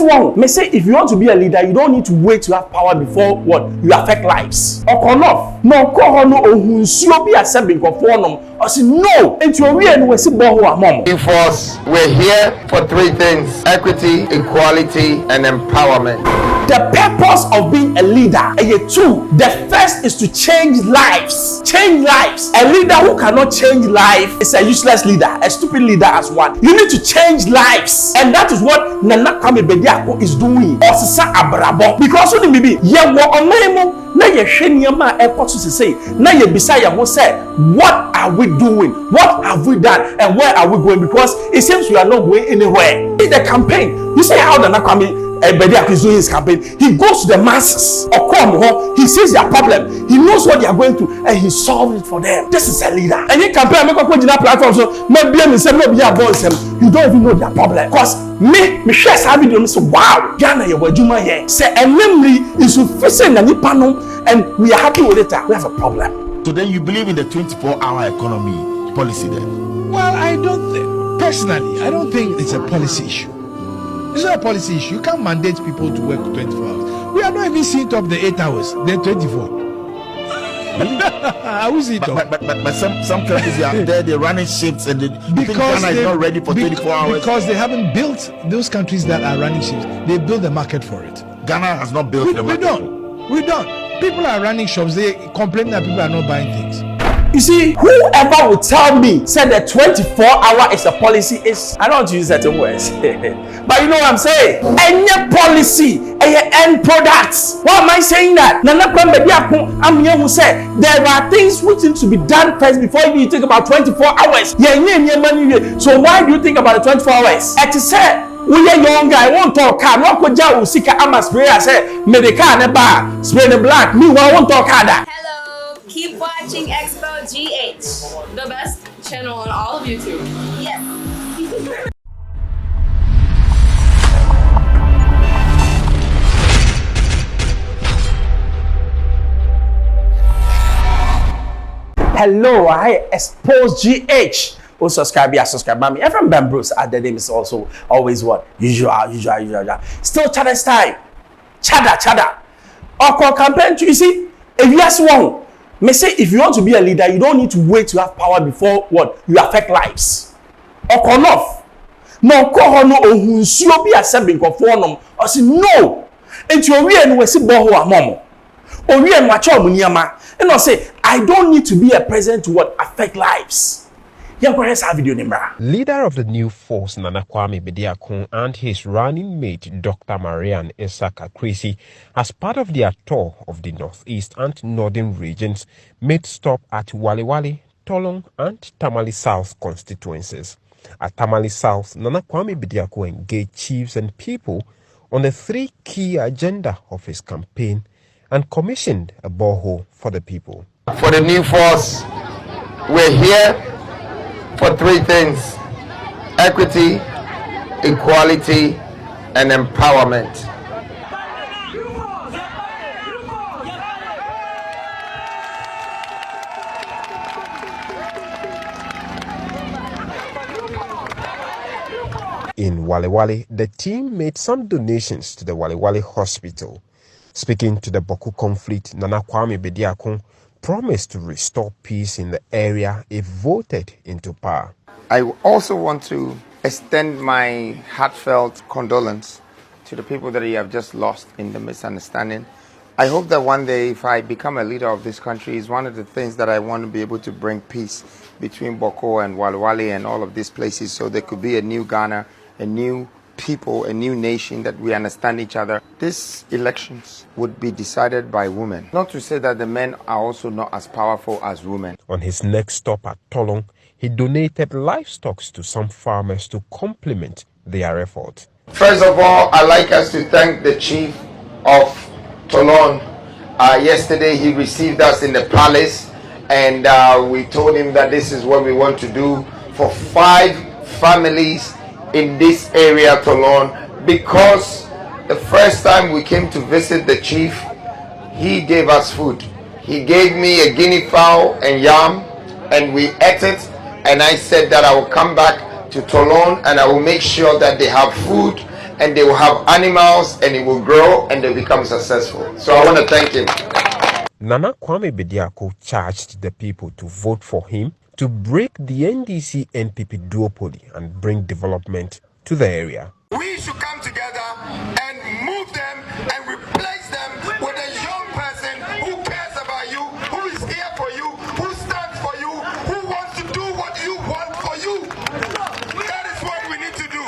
yes one, may say if you want to be a leader, you don't need to wait to have power before what you affect lives. Okonof, no kohono ohunsuo bi asebin kofonom. I say no. Into we and we see boho amom. Xposed, we're here for three things: equity, equality, and empowerment. The purpose of being a leader, the first is to change lives. Change lives. A leader who cannot change life is a useless leader, a stupid leader as one. You need to change lives, and that is what Nana Kwame Bediako is doing. Osisa abrabo, because when maybe ye wo onemo na ye hwe niyama ekwoto say na ye bisa ye ho say, what are we doing? What have we done, and where are we going? Because it seems we are not going anywhere. In the campaign, you see how Nana Kwame Bediako is doing his campaign. He goes to the masses, he sees their problem, he knows what they are going through, and he solves it for them. This is a leader. And he campaign, make a platform, so maybe you don't even know their problem. Because me share some video, so wow, Ghana, you were Juma here. Say, and memory is sufficient, and we are happy with it. We have a problem. So then you believe in the 24-hour economy policy then? Well, I don't think it's a policy issue. It's not a policy issue. You can't mandate people to work 24 hours. We are not even seeing top the 8 hours. They're 24. How is it? But some countries are there, they're running shifts, and because Ghana is not ready for 24 hours. Because they haven't built those countries that are running shifts. They build the market for it. Ghana has not built the market. We don't. People are running shops. They complain that people are not buying things. You see, whoever would tell me said that 24-hour is a policy is, I don't want to use certain words, but you know what I'm saying? Any policy, any end products. Why am I saying that? I'm here who said there are things which need to be done first before you think about 24 hours. So why do you think about the 24 hours? At say, we are young guy, won't talk car, no koja usika ama spray. I say, medical ne bar, spray the black, me won't talk car. Keep watching Xposed GH, the best channel on all of YouTube. Yes. Hello, I Xposed GH. Oh, subscribe, me. Everyone Ben Bruce at the name is also always what? Usual. Still Chada's time. Chada. Or campaign, you see, if you ask one. May say if you want to be a leader, you don't need to wait to have power before what you affect lives. Okonof, no kohono ohunsuo bi asebin kofonom. I say no. Enti owie no we si boho amomo. Owie no acha omuniama. And I say I don't need to be a president to what affect lives. Leader of the new force Nana Kwame Bediako and his running mate Dr. Marian Isaka Krisi, as part of their tour of the northeast and northern regions, made stop at Waliwali, Tolong and Tamale South constituencies. At Tamale South, Nana Kwame Bediako engaged chiefs and people on the three key agenda of his campaign and commissioned a borehole for the people. For the new force, we're here for three things: equity, equality, and empowerment. In Waliwali, the team made some donations to the Waliwali hospital. Speaking to the Boku conflict, Nana Kwame Bediako promised to restore peace in the area if voted into power. I also want to extend my heartfelt condolence to the people that you have just lost in the misunderstanding. I hope that one day, if I become a leader of this country, is one of the things that I want to be able to bring peace between Boko and Waliwali and all of these places, so there could be a new Ghana, a new people, a new nation, that we understand each other. These elections would be decided by women. Not to say that the men are also not as powerful as women. On his next stop at Tolong, he donated livestock to some farmers to complement their effort. First of all, I'd like us to thank the chief of Tolong. Yesterday he received us in the palace, and we told him that this is what we want to do for 5 families in this area, Tolong, because the first time we came to visit the chief, he gave us food. He gave me a guinea fowl and yam, and we ate it, and I said that I will come back to Tolong and I will make sure that they have food and they will have animals, and it will grow, and they become successful. So I want to thank him. Nana Kwame Bediako charged the people to vote for him to break the NDC-NPP duopoly and bring development to the area. We should come together and move them and replace them with a young person who cares about you, who is here for you, who stands for you, who wants to do what you want for you. That is what we need to do.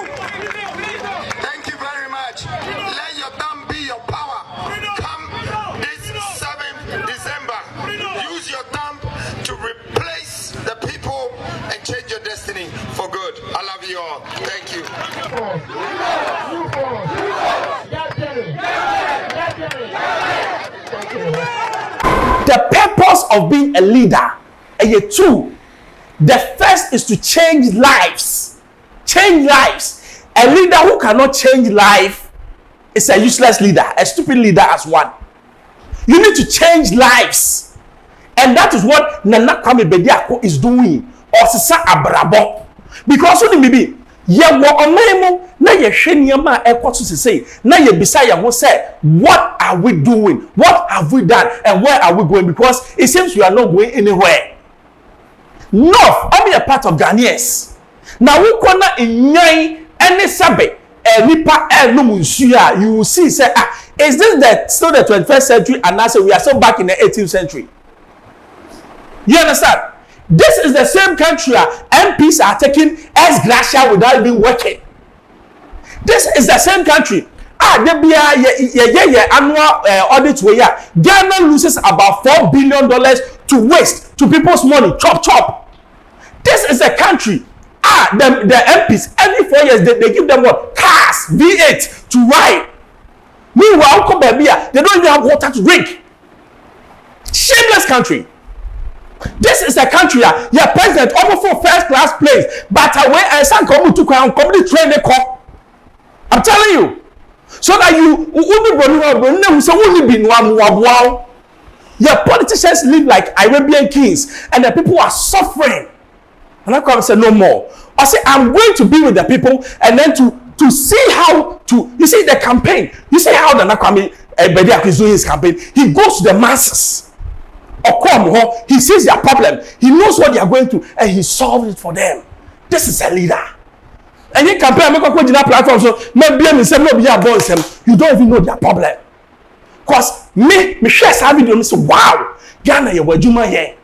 Thank you very much. Let your thumb be your power. Come this 7th December. Use your thumb to replace the people and change your destiny for good. I love you all. Thank you. The purpose of being a leader, two, the first is to change lives. Change lives. A leader who cannot change life is a useless leader, a stupid leader as one. You need to change lives. And that is what Nana Kwame Bediako is doing. Or Sisa Abrabo. Because what maybe ya wo omemo na ye hwe niam a ekwoto sesei na ye bisa ya ho say what are we doing, what have we done, and where are we going? Because it seems we are not going anywhere. North, I'm a part of Ghanaians. Now we kona inyan any sabe nipa no munsuya, you will see say is this still the 21st century, and now say we are still back in the 18th century? You understand? This is the same country MPs are taking as gratia without even working. This is the same country. There be a annual audit where Ghana loses about $4 billion to waste to people's money. Chop. This is a country. The MPs every 4 years they give them what? Cars, V8 to ride. Meanwhile, they don't even have water to drink. Shameless country. This is a country your president offer for first class place, but away and some come to company train the cop. I'm telling you, so that you your politicians live like Arabian kings, and the people are suffering. And I come and say no more. I say I'm going to be with the people, and then to see how to, you see the campaign. You see how the Nakwame Bediako is doing his campaign. He goes to the masses. He sees their problem, he knows what they are going through, and he solves it for them. This is a leader. And you compare me platform, so maybe you don't even know their problem. Because me share some video, me say wow, Ghana you were juma here.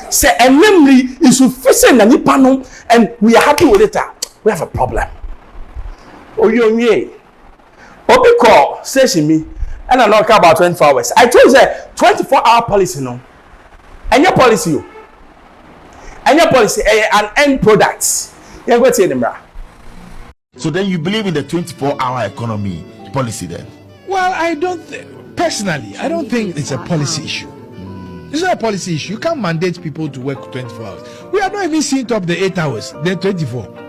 Say and namely is sufficient and nipano, and we are happy with it. We have a problem. Oh you Obi call says me, and I know about 24 hours. I told you that 24-hour policy no. And your policy, an end product. You're going to say them. So then you believe in the 24-hour economy policy then? Well, I don't personally, I don't think it's a policy issue. It's not a policy issue. You can't mandate people to work 24 hours. We are not even seeing top the 8 hours, then 24.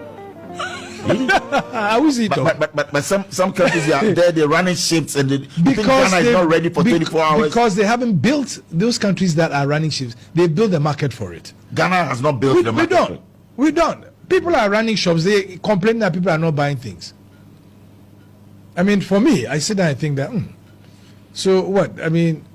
I will see but some countries they're running shifts, and because Ghana is not ready for 24 hours. Because they haven't built those countries that are running shifts. They built the market for it. Ghana has not built the market. We don't. People are running shops. They complain that people are not buying things. I mean, for me, I sit there and think that. So what? I mean.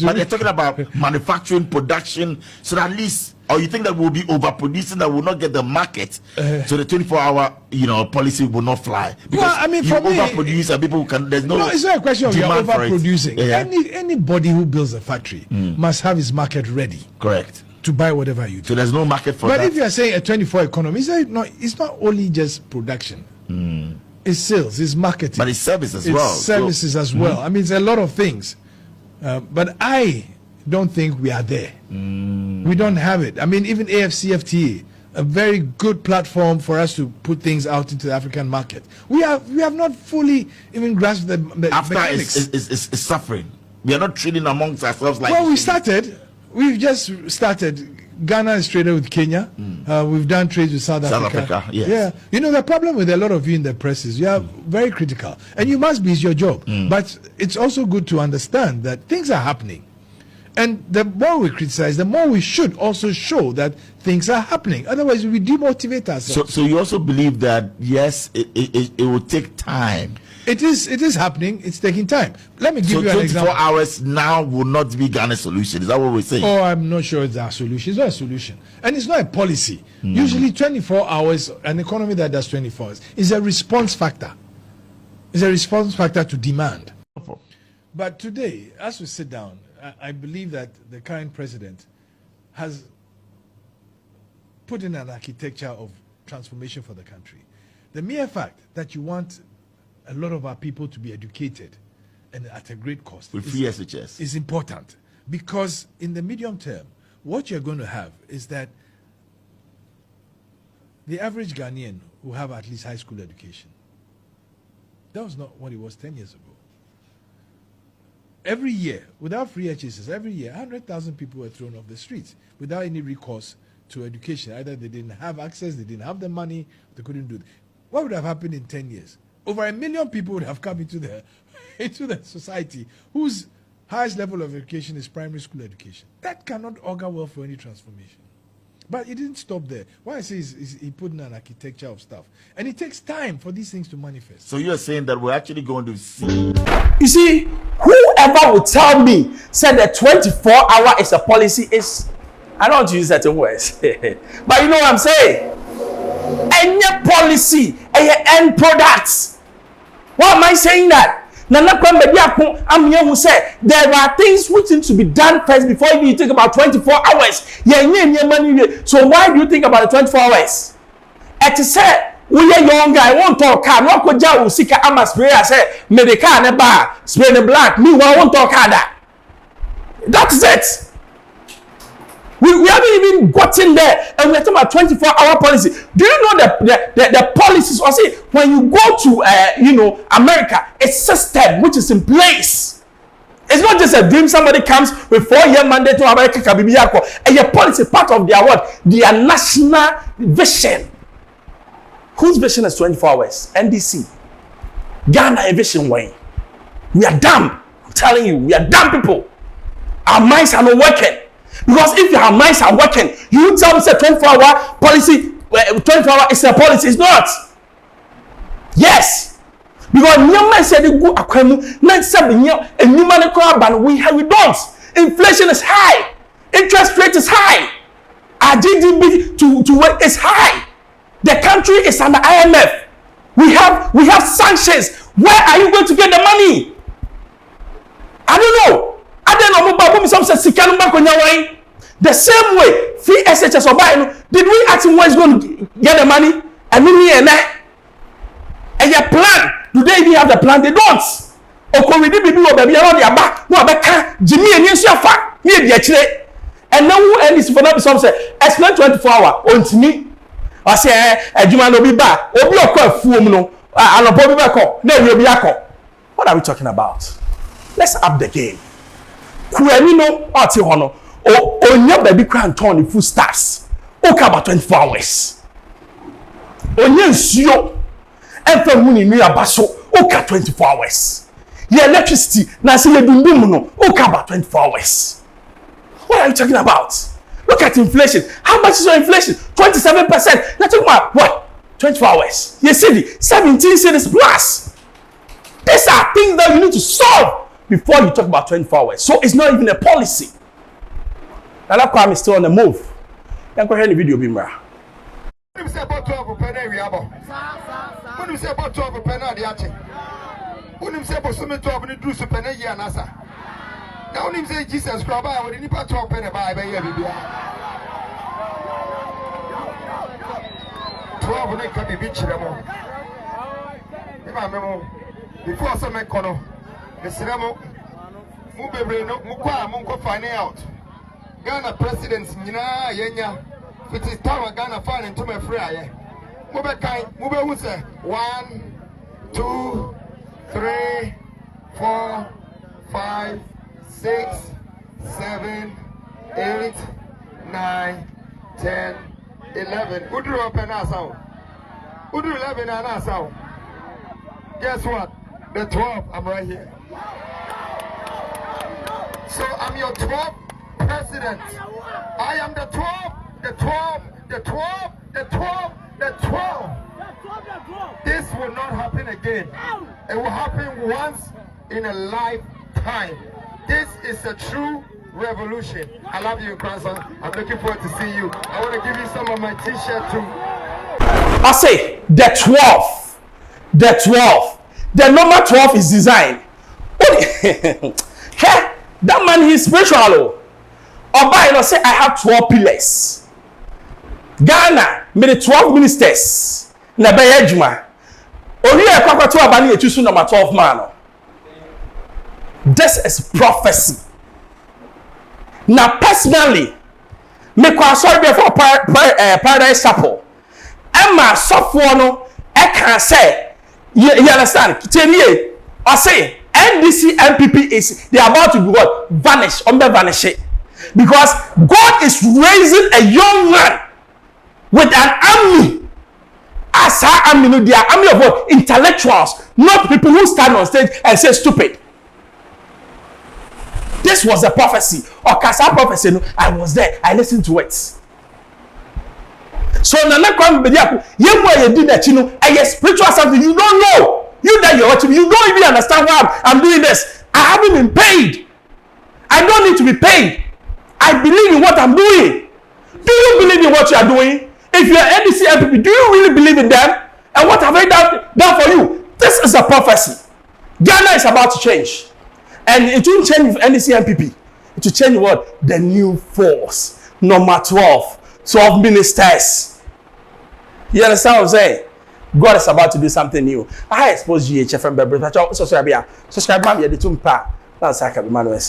But they're talking about manufacturing, production, so that at least, or you think that we'll be overproducing, that will not get the market, so the 24-hour, policy will not fly. Because well, I mean, for me, overproduce and people can. There's no. It's not a question of you're overproducing. Yeah. Anybody who builds a factory must have his market ready. Correct. To buy whatever you do. So there's no market for that. But if you are saying a 24 economy, it's not only just production. It's sales, it's marketing. But it's service as well. Services as well. I mean, it's a lot of things. But I don't think we are there. We don't have it. I mean, even AFCFTA, a very good platform for us to put things out into the African market. We have not fully even grasped the mechanics. Is suffering. We are not trading amongst ourselves like. Well, we started. We've just started. Ghana is traded with Kenya. We've done trades with South Africa. Yes. Yeah. You know, the problem with a lot of you in the press is you are very critical. And you must be, it's your job. But it's also good to understand that things are happening. And the more we criticize, the more we should also show that things are happening. Otherwise, we demotivate ourselves. So you also believe that, yes, it will take time. It is happening. It's taking time. Let me give you an 24 example. hours now will not be Ghana's solution. Is that what we're saying? Oh, I'm not sure it's our solution. It's not a solution. And it's not a policy. Usually 24 hours, an economy that does 24 hours, is a response factor. It's a response factor to demand. But today, as we sit down, I believe that the current president has put in an architecture of transformation for the country. The mere fact that you want a lot of our people to be educated and at a great cost With free SHS. is important, because in the medium term, what you're going to have is that the average Ghanaian will have at least high school education. That was not what it was 10 years ago. Every year, without free HSS, every year, 100,000 people were thrown off the streets without any recourse to education. Either they didn't have access, they didn't have the money, they couldn't do it. What would have happened in 10 years? Over 1 million people would have come into the society whose highest level of education is primary school education. That cannot augur well for any transformation. But it didn't stop there. What I say is he put in an architecture of stuff. And it takes time for these things to manifest. So you're saying that we're actually going to see. You see, whoever would tell me said that 24-hour is a policy is, I don't want to use certain words, but you know what I'm saying? Any policy, any end products. Why am I saying that? I'm here who said there are things which need to be done first before you think about 24 hours. So why do you think about the 24 hours? It is said, we are young guy, won't talk car, no koja will seek a ama spray. I say, medica ne bar, spray the black, me won't talk that. That's it. We haven't even gotten there, and we're talking about 24-hour policy. Do you know the policies? Or see, when you go to America, a system which is in place. It's not just a dream. Somebody comes with 4-year mandate to America, and your policy part of their what? Their national vision. Whose vision is 24 hours? NDC. Ghana vision way. We are dumb. I'm telling you, we are dumb people. Our minds are not working. Because if your minds are working, you tell me say 24-hour policy, 24-hour is a policy. It's not. Yes. Because Nyama said they go akwemu, not seven year, and we don't. Inflation is high. Interest rate is high. Our GDP to work is high. The country is under IMF. We have sanctions. Where are you going to get the money? I don't know. The same way, free SHS or buy, did we ask him where he's going to get the money? And your plan, do they even have the plan? They don't. Jimmy and Yusufa, and now who end is for that some say explain 24 hours on me. I say Juma no be back. Obi okwa fuom no. Anopo be back. No we be akọ. What are we talking about? Let's up the game. Kuemi no ati hono. Onya baby kran turn the food stars. Oka about 24 hours. Onya nsuo. Emfa huni ni abaso. Oka 24 hours. Your electricity na say yedundum no. Oka about 24 hours. What are you talking about? Look at inflation. How much is your inflation? 27%. You're talking about what? 24 hours. You see, 17 cities plus. These are things that you need to solve before you talk about 24 hours. So it's not even a policy. And that crime is still on the move. You can hear the video, Bimra. What do you say about 12 penny? What do you say about 12 penny? What do you say about 12 penny? Now when you say Jesus Christ, I would need to talk penny by 12 they can be beach them. Before some econo, the cinema move no mukwa munko find out. Ghana presidents Nina Yenya, it is time Ghana find into my free. Move kind, move who say 1, 2, 3, 4, 5, 6, 7, 8, 9, 10, 11. Who drew up an assau? Who drew 11 and assau? Guess what? The 12, I'm right here. So I'm your 12 president. I am the 12, the 12, the 12, the 12, the 12. This will not happen again. It will happen once in a lifetime. This is a true revolution. I love you, grandson. I'm looking forward to see you. I want to give you some of my t-shirt too. I say the 12. The 12. The number 12 is designed. Hey, that man is spiritual. Oba, you know, say I have 12 pillars. Ghana, made 12 ministers. Na beye juma. Only a kwakwa 12 bani etusu number 12 man. This is prophecy. Now, personally, me kwa sorry before Paradise Chapel. Emma software no, I can say, you understand? I say NDC MPP is they are about to be what? Vanish, vanish it. Because God is raising a young man with an army. As our army, no, they are army of what? Intellectuals, not people who stand on stage and say stupid. This was a prophecy, or Kasa prophecy. No, I was there. I listened to it. So Nana Kwame Bediako, you did that, you know, a spiritual something you don't know. You that you're watching, you don't even understand why I'm doing this. I haven't been paid. I don't need to be paid. I believe in what I'm doing. Do you believe in what you are doing? If you are NDC MPP, do you really believe in them? And what have I done for you? This is a prophecy. Ghana is about to change. And it won't change with NDC MPP. It will change what? The new force. Number 12. 12 ministers. You understand what I'm saying? God is about to do something new. I expose GH from Bebre. Subscribe, ma'am. You're the tumpa. That's like a man.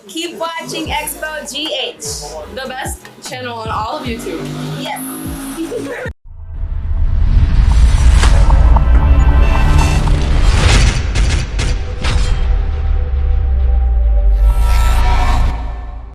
Keep watching Xposed GH, the best channel on all of YouTube. Yes.